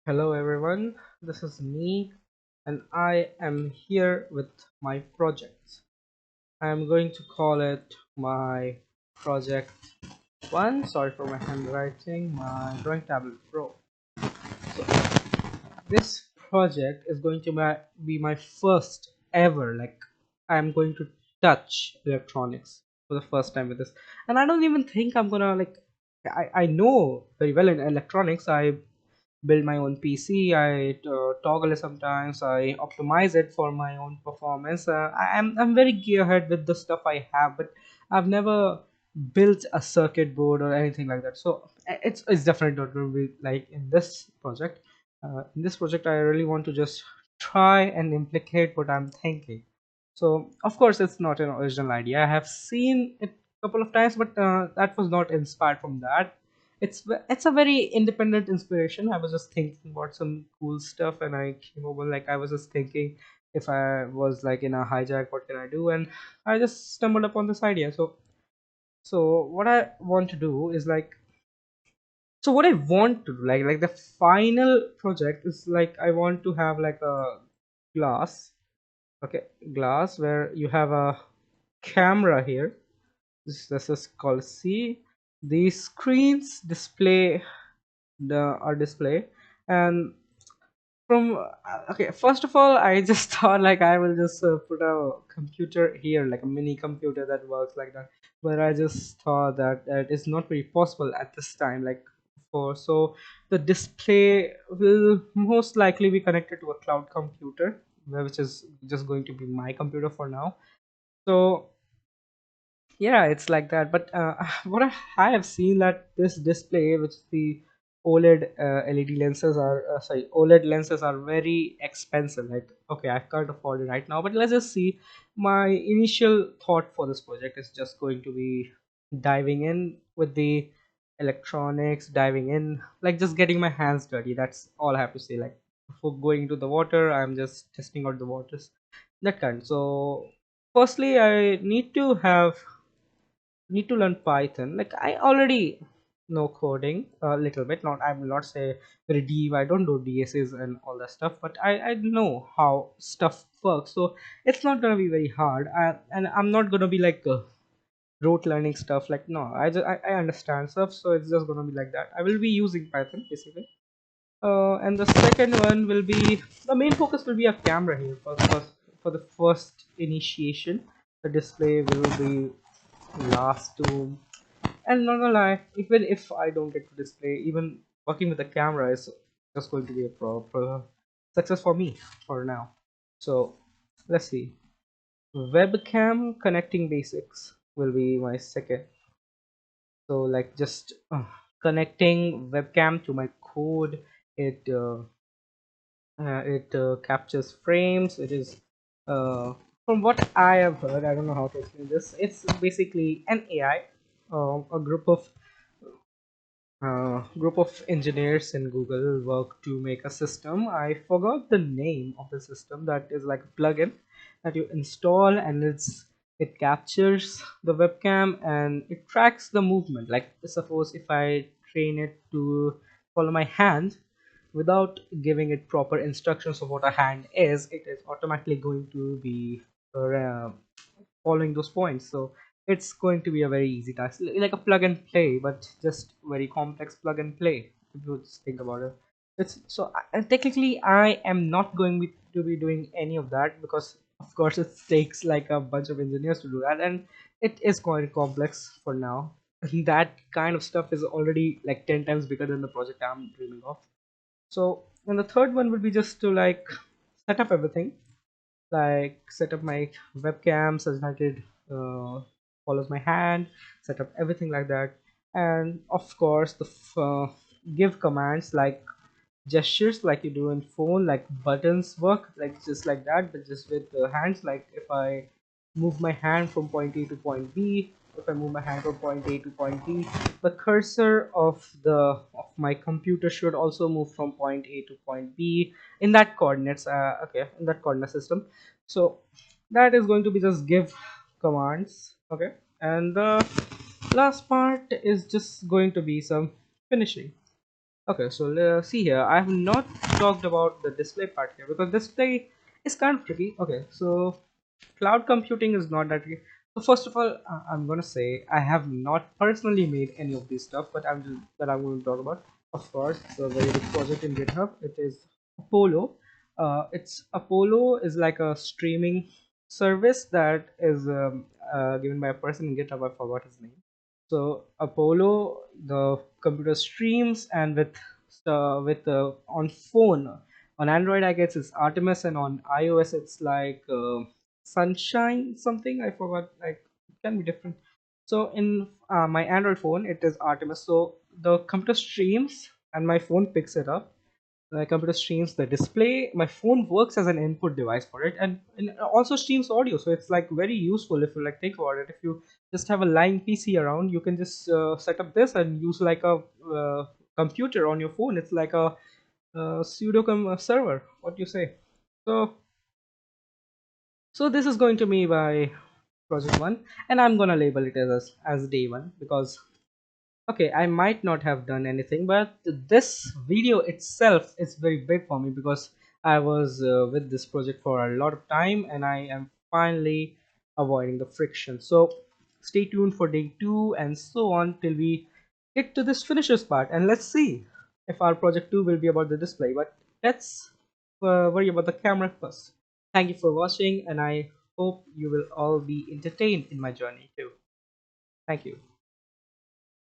Hello everyone, this is me and I am here with my project. I am going to call it my project 1. Sorry for my handwriting, my drawing tablet pro. So this project is going to be my first ever, like I am going to touch electronics for the first time with this. And I don't even think I'm gonna I know very well in electronics. I build my own PC. I toggle it sometimes. I optimize it for my own performance. I'm very gearhead with the stuff I have, but I've never built a circuit board or anything like that. So it's definitely not going to be like in this project. In this project, I really want to just try and implicate what I'm thinking. So of course, it's not an original idea. I have seen it a couple of times, but that was not inspired from that. It's a very independent inspiration. I was just thinking about some cool stuff and I came over, like I was just thinking, if I was like in a hijack, what can I do? And I just stumbled upon this idea. So what I want to do is what I want to do, like the final project is like I want to have like a glass. Okay, glass where you have a camera here. This is called C. These screens display the our display. And from okay, first of all, I just thought like I will just put a computer here, like a mini computer that works like that. But I just thought that it is not very possible at this time, like for so the display will most likely be connected to a cloud computer, which is just going to be my computer for now. So yeah, it's like that. But what I have seen that this display, which the OLED LED lenses are sorry, OLED lenses are very expensive. Like, okay, I can't afford it right now, but let's just see. My initial thought for this project is just going to be diving in with the electronics, diving in, like just getting my hands dirty. That's all I have to say. Like before going into the water, I'm just testing out the waters, that kind. So firstly, I need to learn Python. Like I already know coding a little bit. Not I will not say very deep. I don't do DSs and all that stuff, but I know how stuff works. So it's not gonna be very hard. And I'm not gonna be like rote learning stuff. Like no, I understand stuff. So it's just gonna be like that. I will be using Python basically. And the second one will be the main focus will be a camera here for the first initiation. The display will be last to, and not gonna lie, even if I don't get to display, even working with the camera is just going to be a proper success for me for now. So let's see. Webcam connecting basics will be my second. So like just connecting webcam to my code. It captures frames. It is from what I have heard, I don't know how to explain this. It's basically an AI, a group of engineers in Google work to make a system. I forgot the name of the system. That is like a plugin that you install, and it captures the webcam and it tracks the movement. Like suppose if I train it to follow my hand without giving it proper instructions of what a hand is, it is automatically going to be uh, following those points. So it's going to be a very easy task, like a plug and play, but just very complex plug and play. If you just think about it, it's so technically I am not to be doing any of that because of course it takes like a bunch of engineers to do that, and it is quite complex for now. That kind of stuff is already like 10 times bigger than the project I'm dreaming of. So, and the third one would be just to like set up everything, like set up my webcam so that it follows my hand, set up everything like that. And of course give commands like gestures like you do in phone, like buttons work like just like that, but just with the hands. Like if I move my hand from point A to point B, if I move my hand from point A to point B, the cursor of my computer should also move from point A to point B in that coordinates. Okay, in that coordinate system. So that is going to be just give commands. Okay, and the last part is just going to be some finishing. Okay, so see here. I have not talked about the display part here because display is kind of tricky. Okay, so cloud computing is not that tricky. So first of all, I'm gonna say I have not personally made any of these stuff, but I'm going to talk about. Of course, it's a very big project in GitHub. It is Apollo. It's Apollo is like a streaming service that is given by a person in GitHub. I forgot his name. So Apollo, the computer streams, and with on phone, on Android I guess it's Artemis, and on iOS it's like Sunshine something. I forgot. Like it can be different. So in my Android phone it is Artemis. So the computer streams and my phone picks it up. The computer streams the display. My phone works as an input device for it, and it also streams audio. So it's like very useful if you like think about it. If you just have a lying PC around, you can just set up this and use like a computer on your phone. It's like a pseudo server. What do you say? So this is going to be by project one, and I'm gonna label it as day one because okay, I might not have done anything, but this video itself is very big for me because I was with this project for a lot of time and I am finally avoiding the friction. So stay tuned for day two and so on till we get to this finishes part, and let's see if our project two will be about the display. But let's worry about the camera first. Thank you for watching, and I hope you will all be entertained in my journey too. Thank you.